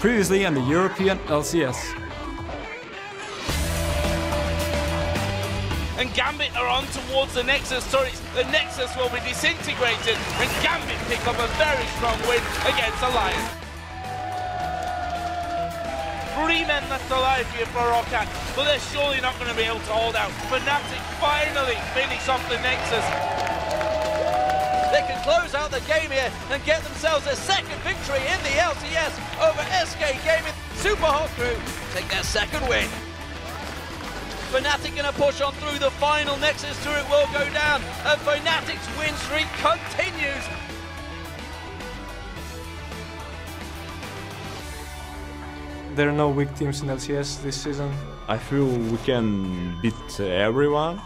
previously on the European LCS. And Gambit are on towards the Nexus turrets. The Nexus will be disintegrated, and Gambit pick up a very strong win against Alliance. 3 men left alive here for Rocket, but they're surely not going to be able to hold out. Fnatic finally finish off the Nexus. They can close out the game here and get themselves a second victory in the LCS over SK Gaming. Super Hot Crew take their second win. Fnatic going to push on through the final. Nexus turret will go down, and Fnatic's win streak continues. There are no weak teams in LCS this season. I feel we can beat everyone.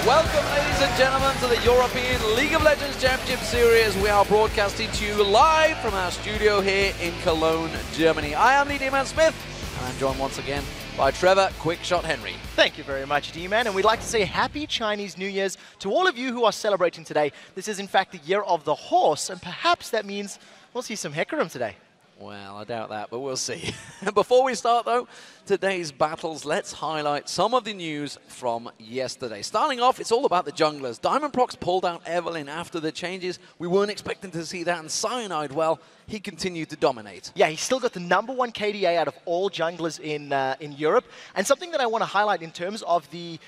Welcome, ladies and gentlemen, to the European League of Legends Championship Series. We are broadcasting to you live from our studio here in Cologne, Germany. I am D-Man Smith, and I'm joined once again by Trevor Quickshot Henry. Thank you very much, D-Man, and we'd like to say Happy Chinese New Year's to all of you who are celebrating today. This is, in fact, the Year of the Horse, and perhaps that means we'll see some Hecarim today. Well, I doubt that, but we'll see. Before we start, though, today's battles, let's highlight some of the news from yesterday. Starting off, it's all about the junglers. Diamondprox pulled out Evelyn after the changes. We weren't expecting to see that, and Cyanide, well, he continued to dominate. Yeah, he's still got the #1 KDA out of all junglers in Europe. And something that I want to highlight in terms of the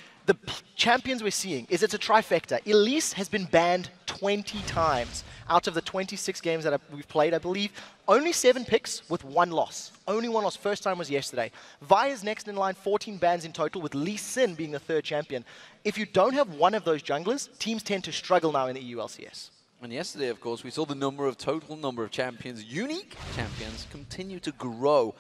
champions we're seeing is it's a trifecta. Elise has been banned 20 times out of the 26 games that we've played, I believe. Only 7 picks with 1 loss. Only 1 loss. First time was yesterday. Vi is next in line, 14 bans in total, with Lee Sin being the 3rd champion. If you don't have one of those junglers, teams tend to struggle now in the EU LCS. And yesterday, of course, we saw the total number of champions, unique champions, continue to grow.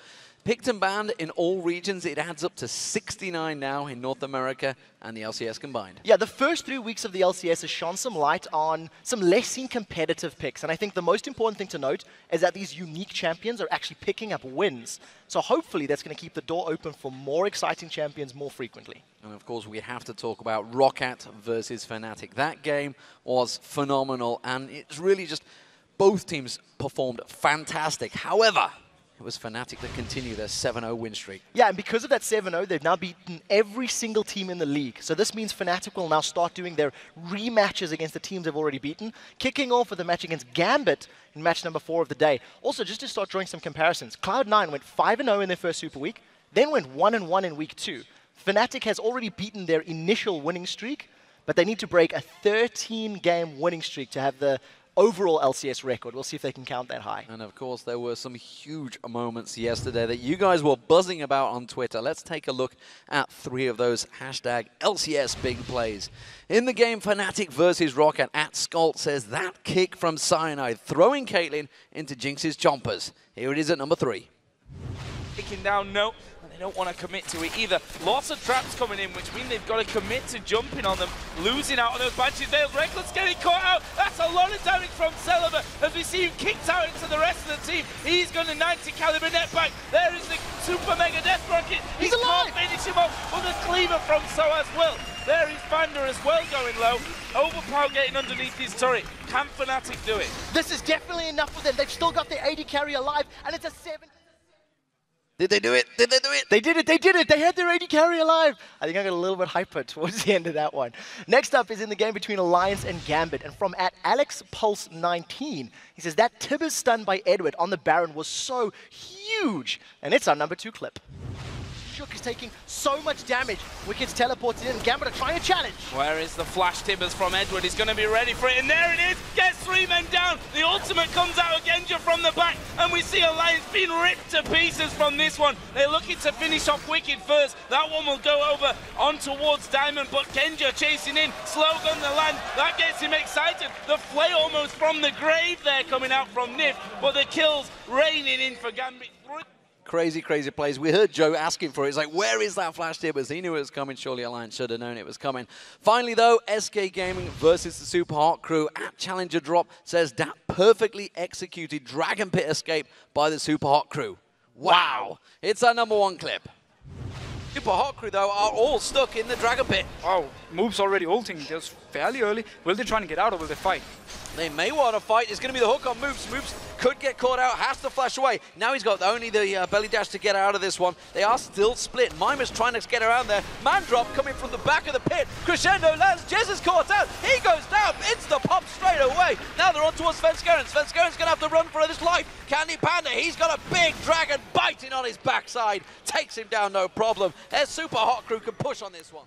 Picked and banned in all regions, it adds up to 69 now in North America and the LCS combined. Yeah, the first 3 weeks of the LCS has shone some light on some less seen competitive picks. And I think the most important thing to note is that these unique champions are actually picking up wins. So hopefully that's going to keep the door open for more exciting champions more frequently. And of course, we have to talk about Rocket versus Fnatic. That game was phenomenal, and it's really just both teams performed fantastic. However, it was Fnatic that continued their 7-0 win streak. Yeah, and because of that 7-0, they've now beaten every single team in the league. So this means Fnatic will now start doing their rematches against the teams they've already beaten, kicking off with the match against Gambit in match number 4 of the day. Also, just to start drawing some comparisons, Cloud9 went 5-0 in their first Super Week, then went 1-1 in Week 2. Fnatic has already beaten their initial winning streak, but they need to break a 13-game winning streak to have the overall LCS record. We'll see if they can count that high. And of course, there were some huge moments yesterday that you guys were buzzing about on Twitter. Let's take a look at 3 of those hashtag LCS big plays. In the game, Fnatic versus Rocket, @Scalt says that kick from Cyanide, throwing Caitlyn into Jinx's chompers. Here it is at number 3. Taking down no, and they don't want to commit to it either. Lots of traps coming in, which mean they've got to commit to jumping on them, losing out on those Banshees. Reckless getting caught out. That's a lot of damage from Celiber as we see him kicked out into the rest of the team. He's going to 90 caliber net back. There is the super mega death rocket. He can't finish him off with a cleaver from So as well. There is Vander as well going low. Overpower getting underneath his turret. Can Fnatic do it? This is definitely enough for them. They've still got their AD carry alive, and it's a 7. Did they do it? Did they do it? They did it, they did it. They had their AD carry alive. I think I got a little bit hyper towards the end of that one. Next up is in the game between Alliance and Gambit. And from @AlexPulse19, he says that Tibbers stun by Edward on the Baron was so huge. And it's our number 2 clip. Shook is taking so much damage. Wicked's teleported in. Gambit are trying to challenge. Where is the flash Tibbers from Edward? He's going to be ready for it. And there it is. Gets 3 men down. The ultimate comes out of Genja from the back. And we see Alliance being ripped to pieces from this one. They're looking to finish off Wicked first. That one will go over on towards Diamond. But Genja chasing in. Slow gun the land. That gets him excited. The flay almost from the grave there coming out from Nif. But the kills raining in for Gambit. Crazy, crazy plays. We heard Joe asking for it. It's like, where is that flash Tibbers? He knew it was coming. Surely Alliance should have known it was coming. Finally, though, SK Gaming versus the Super Hot Crew. @Challenger Drop says that perfectly executed Dragon Pit escape by the Super Hot Crew. Wow. It's our number 1 clip. Super Hot Crew, though, are all stuck in the Dragon Pit. Oh, Move's already ulting just fairly early. Will they try and get out or will they fight? They may want to fight. It's going to be the hook on Moves. Moves could get caught out, has to flash away. Now he's got only the belly dash to get out of this one. They are still split. Mima's trying to get around there. Man drop coming from the back of the pit. Crescendo lands. Jez is caught out. He goes down. Insta pop straight away. Now they're on towards Svenskeren. Svenskaren's going to have to run for his life. Candy Panda, he's got a big dragon biting on his backside. Takes him down, no problem. Their Super Hot Crew can push on this one.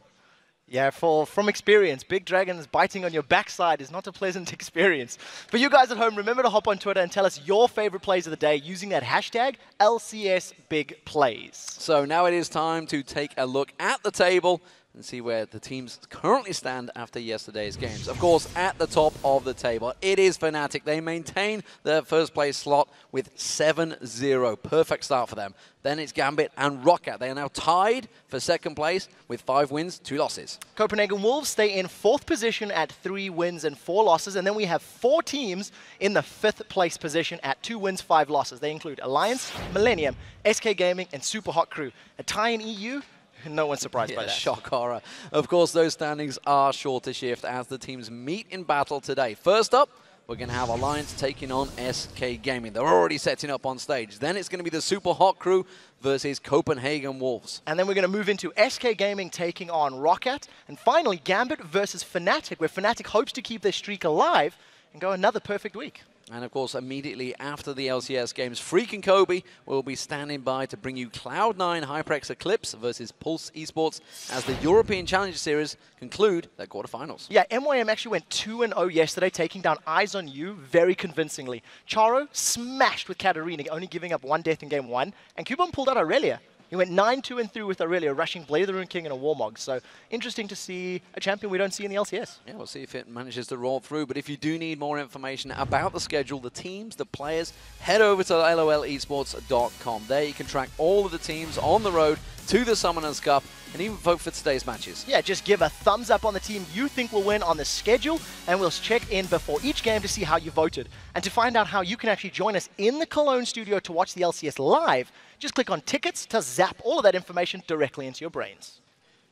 Yeah, from experience, big dragons biting on your backside is not a pleasant experience. For you guys at home, remember to hop on Twitter and tell us your favorite plays of the day using that hashtag LCSBigPlays. So now it is time to take a look at the table and see where the teams currently stand after yesterday's games. Of course, at the top of the table, it is Fnatic. They maintain their first place slot with 7-0. Perfect start for them. Then it's Gambit and Roccat. They are now tied for second place with 5 wins, 2 losses. Copenhagen Wolves stay in 4th position at 3 wins and 4 losses. And then we have 4 teams in the 5th place position at 2 wins, 5 losses. They include Alliance, Millennium, SK Gaming, and Super Hot Crew. A tie in EU. No one's surprised by that. Shock horror. Of course, those standings are sure to shift as the teams meet in battle today. First up, we're going to have Alliance taking on SK Gaming. They're already setting up on stage. Then it's going to be the Super Hot Crew versus Copenhagen Wolves. And then we're going to move into SK Gaming taking on Roccat. And finally, Gambit versus Fnatic, where Fnatic hopes to keep their streak alive and go another perfect week. And of course, immediately after the LCS games, Freak and Kobe will be standing by to bring you Cloud9 HyperX Eclipse versus Pulse Esports as the European Challenger Series conclude their quarterfinals. Yeah, MYM actually went 2-0 yesterday, taking down Eyes on You very convincingly. Charo smashed with Katarina, only giving up 1 death in game 1, and Cubon pulled out Aurelia. He went 9-2-3 with Aurelia, rushing Blade of the Rune King and a Warmog. So interesting to see a champion we don't see in the LCS. Yeah, we'll see if it manages to roll through. But if you do need more information about the schedule, the teams, the players, head over to lolesports.com. There you can track all of the teams on the road to the Summoners Cup and even vote for today's matches. Yeah, just give a thumbs up on the team you think will win on the schedule, and we'll check in before each game to see how you voted. And to find out how you can actually join us in the Cologne studio to watch the LCS live, just click on tickets to zap all of that information directly into your brains.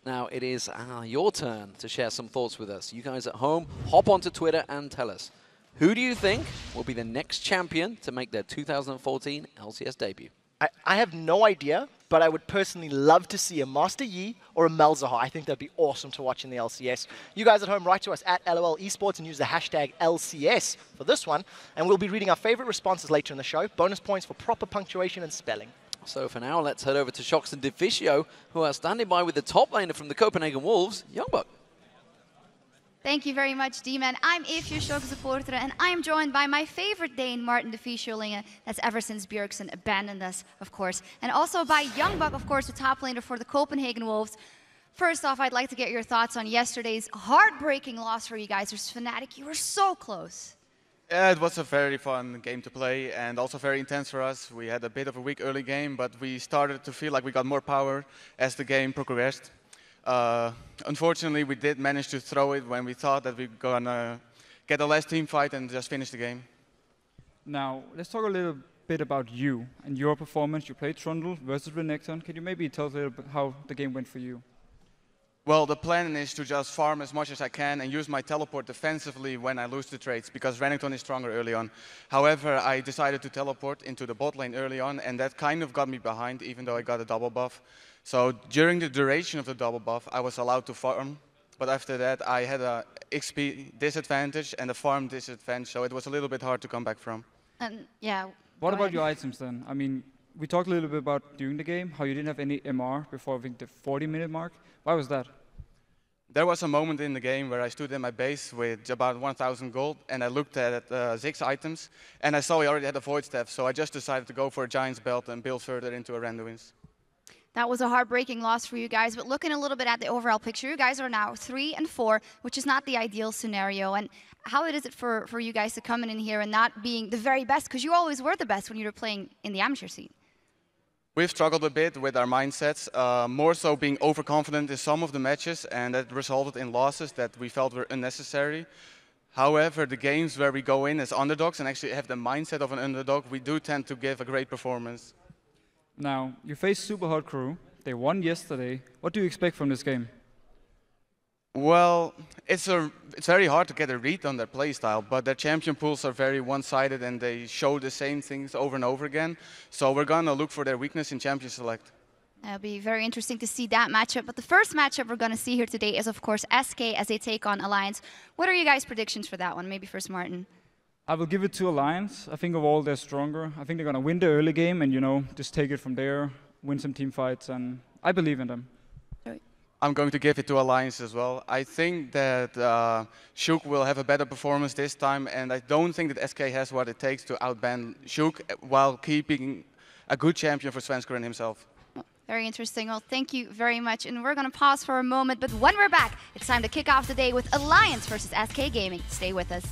Now it is your turn to share some thoughts with us. You guys at home, hop onto Twitter and tell us, who do you think will be the next champion to make their 2014 LCS debut? I have no idea, but I would personally love to see a Master Yi or a Malzahar. I think that'd be awesome to watch in the LCS. You guys at home, write to us at LOL Esports and use the hashtag LCS for this one. And we'll be reading our favorite responses later in the show. Bonus points for proper punctuation and spelling. So for now, let's head over to Shox and Deficio, who are standing by with the top laner from the Copenhagen Wolves, Youngbuck. Thank you very much, D-Man. I'm Ifje Shock supporter, and I'm joined by my favorite Dane, Martin Deficio. That's ever since Bjergsen abandoned us, of course. And also by Youngbuck, of course, the top laner for the Copenhagen Wolves. First off, I'd like to get your thoughts on yesterday's heartbreaking loss for you guys. There's Fnatic, you were so close. Yeah, it was a very fun game to play and also very intense for us. We had a bit of a weak early game, but we started to feel like we got more power as the game progressed. Unfortunately, we did manage to throw it when we thought that we were going to get a last team fight and just finish the game. Now, let's talk a little bit about you and your performance. You played Trundle versus Renekton. Can you maybe tell us a little bit how the game went for you? Well, the plan is to just farm as much as I can and use my teleport defensively when I lose the trades, because Renekton is stronger early on. However, I decided to teleport into the bot lane early on, and that kind of got me behind, even though I got a double buff. So during the duration of the double buff, I was allowed to farm, but after that I had a XP disadvantage and a farm disadvantage, so it was a little bit hard to come back from. Yeah. What about your items then? I mean, we talked a little bit about during the game, how you didn't have any MR before I think the 40-minute mark. Why was that? There was a moment in the game where I stood in my base with about 1,000 gold, and I looked at Zig's items, and I saw he already had a Void Staff, so I just decided to go for a Giant's Belt and build further into a Randuin's. That was a heartbreaking loss for you guys, but looking a little bit at the overall picture, you guys are now 3-4, which is not the ideal scenario. And how is it for you guys to come in here and not being the very best? Because you always were the best when you were playing in the amateur scene. We've struggled a bit with our mindsets, more so being overconfident in some of the matches, and that resulted in losses that we felt were unnecessary. However, the games where we go in as underdogs and actually have the mindset of an underdog, we do tend to give a great performance. Now, you face Super Hot Crew. They won yesterday. What do you expect from this game? Well, it's very hard to get a read on their playstyle, but their champion pools are very one-sided and they show the same things over and over again. So we're gonna look for their weakness in champion select. It'll be very interesting to see that matchup. But the first matchup we're going to see here today is, of course, SK as they take on Alliance. What are you guys' predictions for that one? Maybe first Martin. I will give it to Alliance. I think overall they're stronger. I think they're gonna win the early game and, you know, just take it from there, win some team fights, and I believe in them. I'm going to give it to Alliance as well. I think that Shook will have a better performance this time, and I don't think that SK has what it takes to outban Shook while keeping a good champion for Svenskeren himself. Very interesting. Well, thank you very much. And we're going to pause for a moment, but when we're back, it's time to kick off the day with Alliance versus SK Gaming. Stay with us.